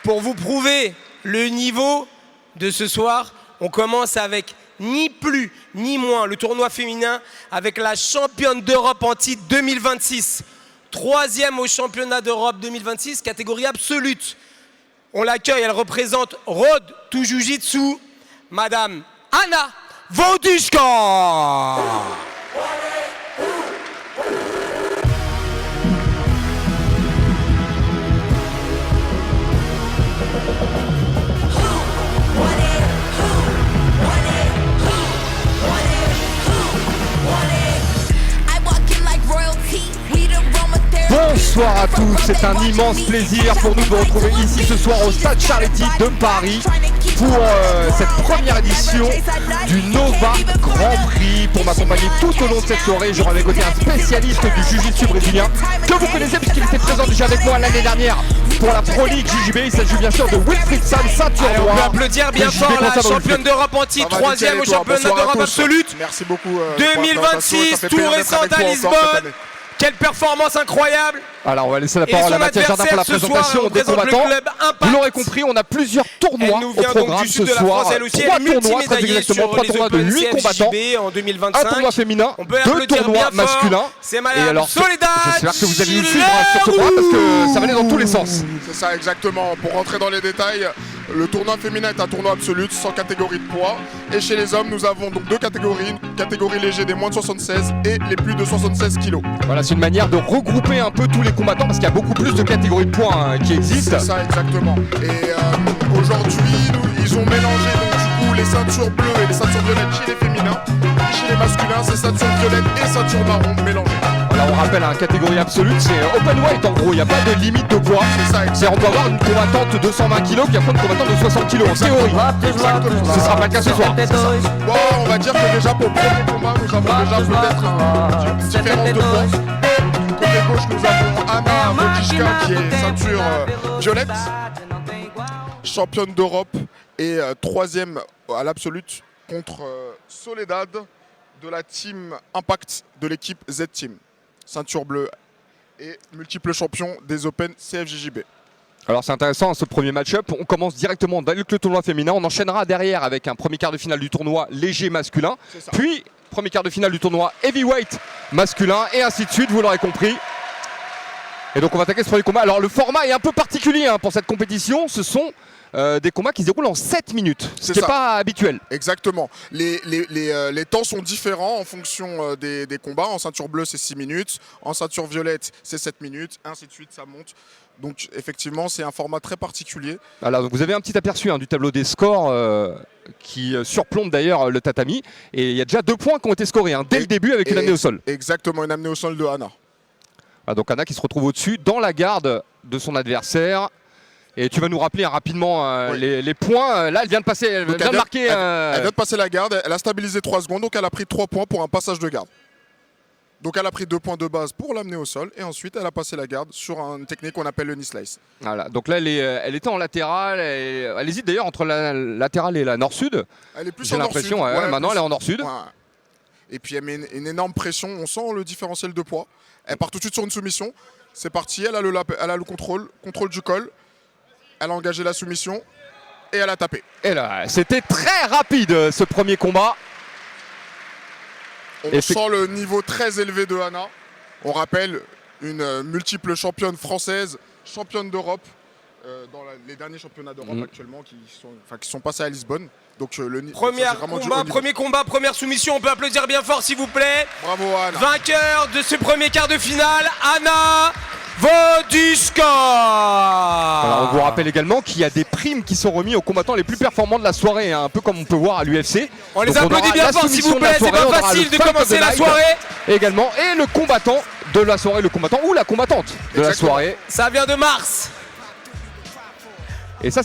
Pour vous prouver le niveau de ce soir, on commence avec ni plus ni moins le tournoi féminin avec la championne d'Europe en titre 2026. 3e au championnat d'Europe 2026, catégorie absolue. On l'accueille, elle représente Road to Jiu-Jitsu, Madame Anna Wojcicka. Bonsoir à tous, c'est un immense plaisir pour nous de vous retrouver ici ce soir au Stade Charletti de Paris pour cette première édition du Nova Grand Prix. Pour m'accompagner tout au long de cette soirée, j'aurai à mes côtés un spécialiste du Jiu-Jitsu brésilien que vous connaissez puisqu'il était présent déjà avec moi l'année dernière pour la Pro League JJB. Il s'agit bien sûr de Wilfried Sam, ceinture noire. On peut applaudir bien fort la championne d'Europe en titre, 3e au championnat d'Europe absolute. Merci beaucoup. 2026, tout récent à Lisbonne. Quelle performance incroyable! Alors on va laisser la parole à Mathias Jardin pour la présentation des combattants. Vous l'aurez compris, on a plusieurs tournois au programme ce soir. 3 tournois, très exactement, 3 tournois de 8 combattants, un tournoi féminin, 2 tournois masculins. Et alors, j'espère que vous allez nous suivre sur ce programme parce que ça va aller dans tous les sens. C'est ça exactement. Pour rentrer dans les détails, le tournoi féminin est un tournoi absolu, sans catégorie de poids. Et chez les hommes, nous avons donc 2 catégories, une catégorie léger des moins de 76 et les plus de 76 kg. Voilà, c'est une manière de regrouper un peu tous les combattants parce qu'il y a beaucoup plus de catégories de poids qui existent. C'est ça exactement. Et aujourd'hui, ils ont mélangé donc du coup les ceintures bleues et les ceintures violettes chez les féminins. Et chez les masculins, c'est ceintures violettes et ceintures marron mélangées. Voilà, on rappelle, une catégorie absolue, c'est open weight en gros, il n'y a pas de limite de poids. C'est ça exactement. On peut avoir une combattante de 120 kg qui affronte une combattante de 60 kg en théorie. Exactement. Ce sera pas le cas ce soir. Bon, on va dire que déjà pour le premier combat, nous avons déjà peut-être une différence de poids. Côté gauche, nous avons Anna Wojcicka qui est ceinture violette, championne d'Europe et 3e à l'absolute contre Soledad de la team Impact de l'équipe Z-Team. Ceinture bleue et multiple champion des Open CFJJB. Alors c'est intéressant ce premier match-up, on commence directement avec le tournoi féminin, on enchaînera derrière avec un premier quart de finale du tournoi léger masculin, puis premier quart de finale du tournoi heavyweight masculin et ainsi de suite, vous l'aurez compris. Et donc on va attaquer ce premier combat. Alors le format est un peu particulier pour cette compétition, ce sont des combats qui se déroulent en 7 minutes, ce qui n'est pas habituel. Exactement. Les temps sont différents en fonction des combats. En ceinture bleue, c'est 6 minutes. En ceinture violette, c'est 7 minutes. Ainsi de suite, ça monte. Donc effectivement, c'est un format très particulier. Alors, vous avez un petit aperçu du tableau des scores qui surplombe d'ailleurs le tatami. Et il y a déjà 2 points qui ont été scorés dès le début avec une amenée au sol. Exactement, une amenée au sol de Anna. Donc Anna qui se retrouve au-dessus dans la garde de son adversaire. Et tu vas nous rappeler rapidement les points. Là, elle vient de passer, elle vient de marquer. Elle vient de passer la garde, elle a stabilisé 3 secondes, donc elle a pris 3 points pour un passage de garde. Donc elle a pris 2 points de base pour l'amener au sol et ensuite elle a passé la garde sur une technique qu'on appelle le knee slice. Voilà, donc là elle était en latéral, elle hésite d'ailleurs entre la latérale et la nord-sud. Elle est plus J'ai l'impression, maintenant elle est en nord-sud. Ouais. Et puis elle met une énorme pression, on sent le différentiel de poids. Elle part tout de suite sur une soumission, c'est parti, elle a le contrôle du col. Elle a engagé la soumission et elle a tapé. Et là, c'était très rapide ce premier combat. On sent le niveau très élevé de Anna. On rappelle une multiple championne française, championne d'Europe dans les derniers championnats d'Europe actuellement qui sont passés à Lisbonne. Donc premier combat, première soumission. On peut applaudir bien fort s'il vous plaît. Bravo Anna. Vainqueur de ce premier quart de finale, Anna Wojcicka. Alors on vous rappelle également qu'il y a des primes qui sont remis aux combattants les plus performants de la soirée, un peu comme on peut voir à l'UFC. On les applaudit bien fort s'il vous plaît, c'est pas facile de commencer la soirée. Également, et le combattant de la soirée, le combattant ou la combattante de la soirée. Ça vient de Mars. Et ça